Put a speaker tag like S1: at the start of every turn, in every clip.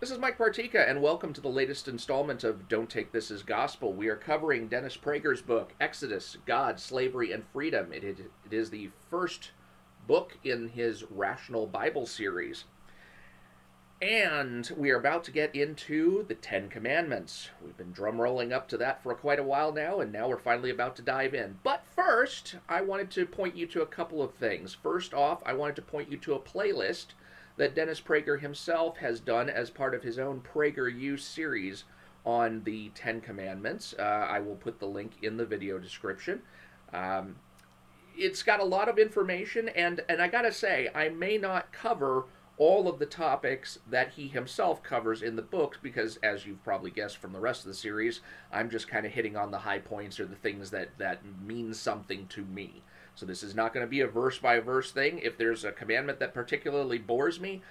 S1: This is Mike Partika, and welcome to the latest installment of Don't Take This as Gospel. We are covering Dennis Prager's book, Exodus, God, Slavery, and Freedom. It is the first book in his Rational Bible series. And we are about to get into the Ten Commandments. We've been drum rolling up to that for quite a while now, and now we're finally about to dive in. But first, I wanted to point you to a couple of things. First off, I wanted to point you to a playlist that Dennis Prager himself has done as part of his own PragerU series on the Ten Commandments. I will put the link in the video description. It's got a lot of information, and I gotta say, I may not cover all of the topics that he himself covers in the books because, as you've probably guessed from the rest of the series, I'm just kind of hitting on the high points or the things that mean something to me. So this is not going to be a verse-by-verse thing. If there's a commandment that particularly bores me,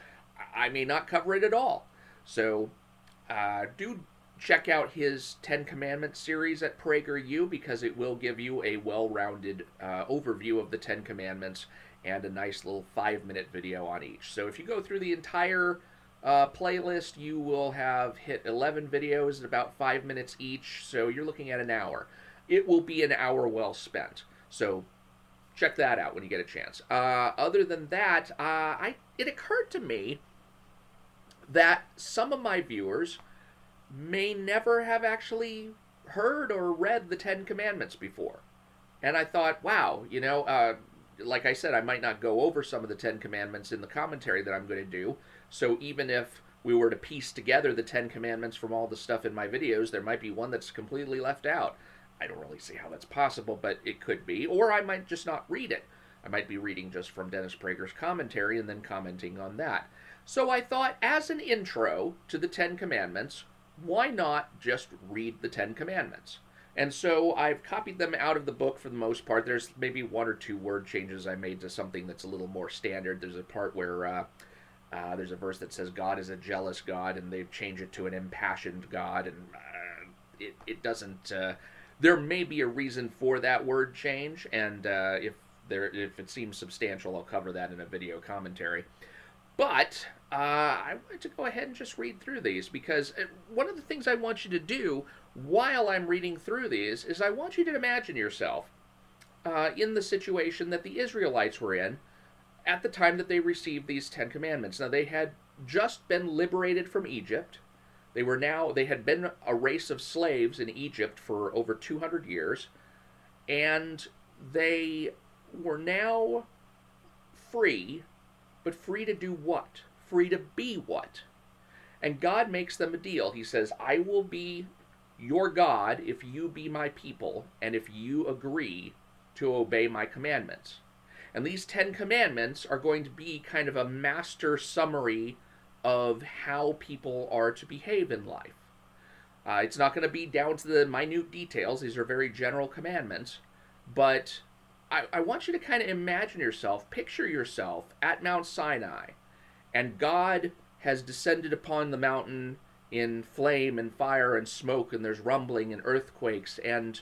S1: I may not cover it at all. So do check out his Ten Commandments series at PragerU because it will give you a well-rounded overview of the Ten Commandments and a nice little 5-minute video on each. So if you go through the entire playlist, you will have hit 11 videos at about 5 minutes each, so you're looking at an hour. It will be an hour well spent. So check that out when you get a chance. Other than that, it occurred to me that some of my viewers may never have actually heard or read the Ten Commandments before. And I thought, wow, like I said, I might not go over some of the Ten Commandments in the commentary that I'm going to do. So even if we were to piece together the Ten Commandments from all the stuff in my videos, there might be one that's completely left out. I don't really see how that's possible, but it could be. Or I might just not read it. I might be reading just from Dennis Prager's commentary and then commenting on that. So I thought, as an intro to the Ten Commandments, why not just read the Ten Commandments? And so I've copied them out of the book for the most part. There's maybe one or two word changes I made to something that's a little more standard. There's a part where there's a verse that says God is a jealous God, and they've changed it to an impassioned God, and it doesn't... there may be a reason for that word change, and if it seems substantial, I'll cover that in a video commentary. But I wanted to go ahead and just read through these, because one of the things I want you to do while I'm reading through these is I want you to imagine yourself in the situation that the Israelites were in at the time that they received these Ten Commandments. Now, they had just been liberated from Egypt. They had been a race of slaves in Egypt for over 200 years, and they were now free, but free to do what? Free to be what? And God makes them a deal. He says, I will be your God if you be my people, and if you agree to obey my commandments. And these Ten Commandments are going to be kind of a master summary of how people are to behave in life. It's not going to be down to the minute details. These are very general commandments. But I want you to kind of imagine yourself, picture yourself at Mount Sinai, and God has descended upon the mountain in flame and fire and smoke, and there's rumbling and earthquakes, and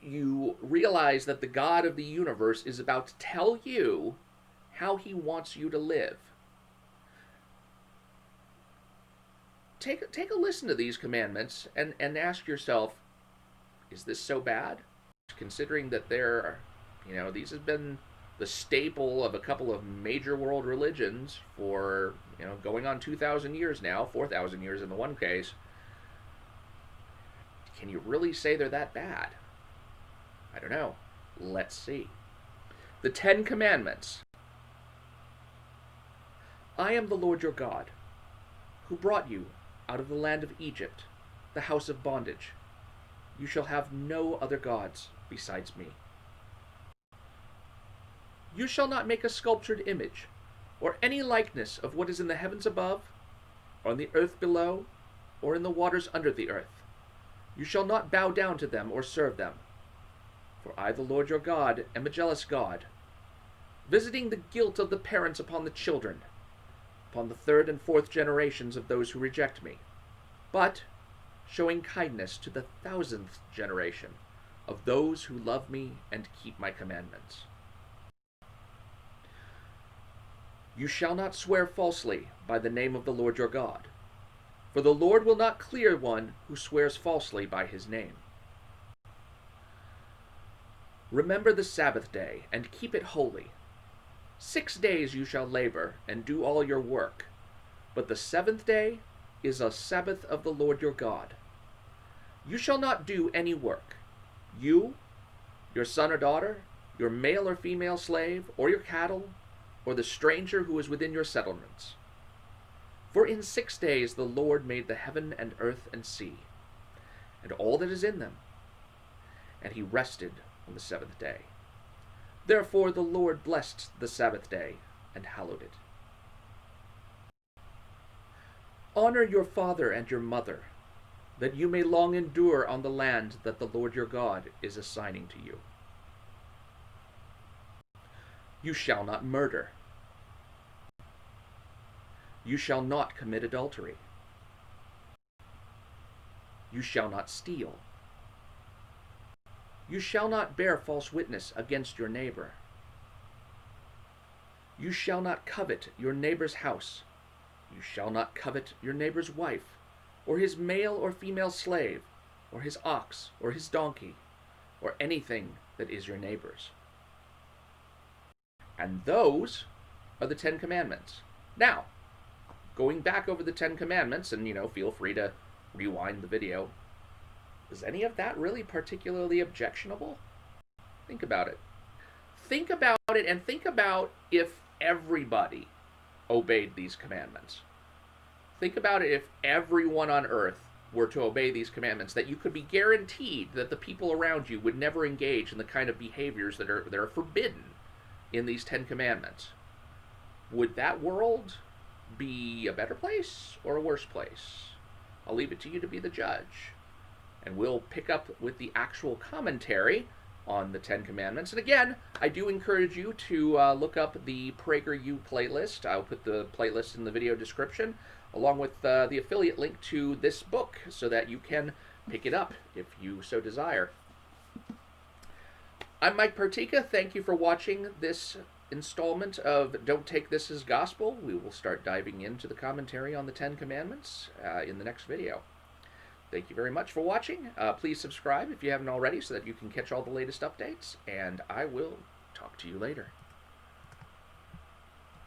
S1: you realize that the God of the universe is about to tell you how he wants you to live. Take a listen to these commandments and ask yourself, is this so bad? Considering that these have been the staple of a couple of major world religions for, going on 2,000 years now, 4,000 years in the one case. Can you really say they're that bad? I don't know. Let's see. The Ten Commandments. I am the Lord your God, who brought you out of the land of Egypt, the house of bondage. You shall have no other gods besides me. You shall not make a sculptured image, or any likeness of what is in the heavens above, or on the earth below, or in the waters under the earth. You shall not bow down to them or serve them. For I, the Lord your God, am a jealous God, visiting the guilt of the parents upon the children, upon the third and fourth generations of those who reject me, but showing kindness to the 1,000th generation of those who love me and keep my commandments. You shall not swear falsely by the name of the Lord your God, for the Lord will not clear one who swears falsely by his name. Remember the Sabbath day, and keep it holy. 6 days you shall labor, and do all your work, but the seventh day is a Sabbath of the Lord your God. You shall not do any work, you, your son or daughter, your male or female slave, or your cattle, or the stranger who is within your settlements. For in 6 days the Lord made the heaven and earth and sea, and all that is in them, and he rested on the seventh day. Therefore the Lord blessed the Sabbath day and hallowed it. Honor your father and your mother, that you may long endure on the land that the Lord your God is assigning to you. You shall not murder. You shall not commit adultery. You shall not steal. You shall not bear false witness against your neighbor. You shall not covet your neighbor's house. You shall not covet your neighbor's wife, or his male or female slave, or his ox, or his donkey, or anything that is your neighbor's. And those are the 10 Commandments. Now, going back over the 10 Commandments, and feel free to rewind the video, is any of that really particularly objectionable? Think about it. Think about it, and think about if everybody obeyed these commandments. Think about it if everyone on earth were to obey these commandments, that you could be guaranteed that the people around you would never engage in the kind of behaviors that are forbidden in these 10 Commandments. Would that world be a better place or a worse place? I'll leave it to you to be the judge. And we'll pick up with the actual commentary on the 10 Commandments. And again, I do encourage you to look up the PragerU playlist. I'll put the playlist in the video description, along with the affiliate link to this book, so that you can pick it up if you so desire. I'm Mike Partika. Thank you for watching this installment of Don't Take This as Gospel. We will start diving into the commentary on the 10 Commandments in the next video. Thank you very much for watching. Please subscribe if you haven't already, so that you can catch all the latest updates, and I will talk to you later.